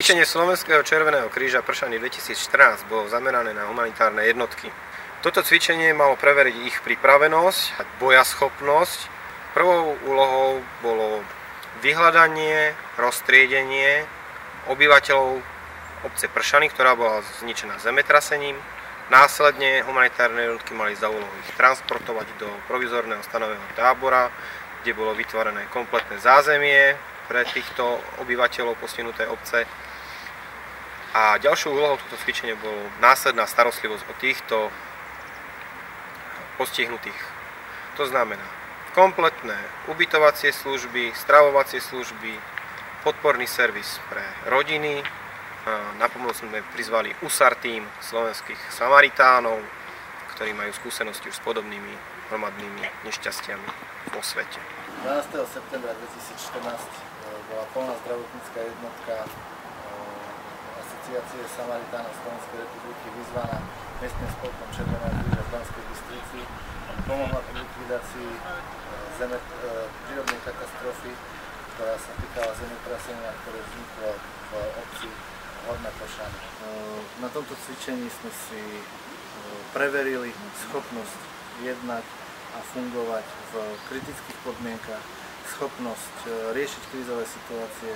Cvičenie Slovenského Červeného kríža Pršany 2014 bolo zamerané na humanitárne jednotky. Toto cvičenie malo preveriť ich pripravenosť a bojaschopnosť. Prvou úlohou bolo vyhľadanie, roztriedenie obyvateľov obce Pršany, ktorá bola zničená zemetrasením. Následne humanitárne jednotky mali za úlohu ich transportovať do provizorného stanoveného tábora, kde bolo vytvorené kompletné zázemie pre týchto obyvateľov postihnuté obce. A ďalšou úlohou tohto cvičenia bolo následná starostlivosť o týchto postihnutých. To znamená kompletné ubytovacie služby, stravovacie služby, podporný servis pre rodiny. Na pomoc sme prizvali USAR tím slovenských Samaritánov, ktorí majú skúsenosti už s podobnými hromadnými nešťastiami vo svete. 12. septembra 2014 bola plná zdravotnícka jednotka Asociácie Samaritánov Slovenskej republiky vyzvaná miestnym spolkom Červeného kríža v Banskej Bystrici, aby pomohla pri likvidácii prírodnej katastrofy, ktorá sa týkala zemetrasenia, ktoré vzniklo v obci Horné Pršany. Na tomto cvičení sme si preverili schopnosť jednať a fungovať v kritických podmienkach, schopnosť riešiť krízové situácie,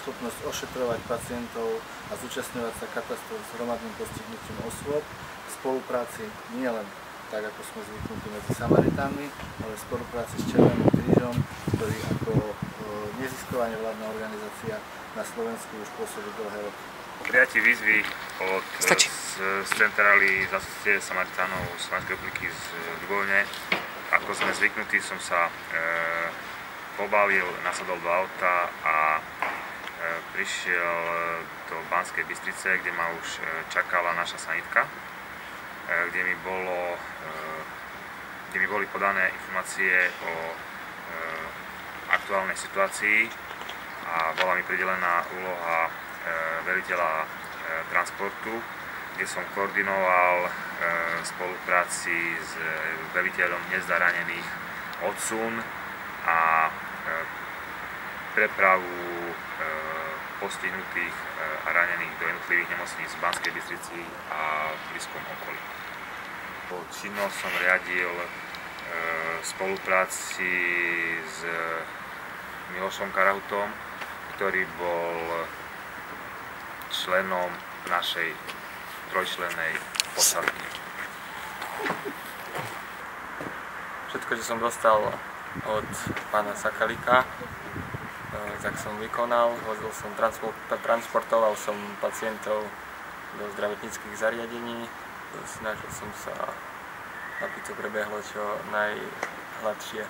schopnosť ošetrovať pacientov a zúčastňovať sa katastrof s hromadným postihnutím osôb v spolupráci nielen tak, ako sme zvyknutí medzi Samaritánmi, ale v spolupráci s Červeným krížom, ktorý ako nezisková nevládna organizácia na Slovensku už pôsobí dlhé roky. Prijatí výzvy od z centrály Asociácie Samaritánov Slovenskej republiky z Ľubovne, ako sme zvyknutí, som sa pobavil, nasadol do auta a prišiel do Banskej Bystrice, kde ma už čakala naša sanitka, kde mi boli podané informácie o aktuálnej situácii a bola mi pridelená úloha veliteľa transportu, kde som koordinoval v spolupráci s veliteľom hniezda ranených odsun a prepravu postihnutých a ranených do jednotlivých nemocníc v Banskej Bystrici a v blízkom okolí. Činnosť som riadil v spolupráci s Milošom Karahutom, ktorý bol členom našej trojčlennej posádky. Všetko, čo som dostal od pána Sakalika, tak som vykonal. Transportoval som pacientov do zdravotníckych zariadení. Snažil som sa, aby to prebehlo čo najhladšie.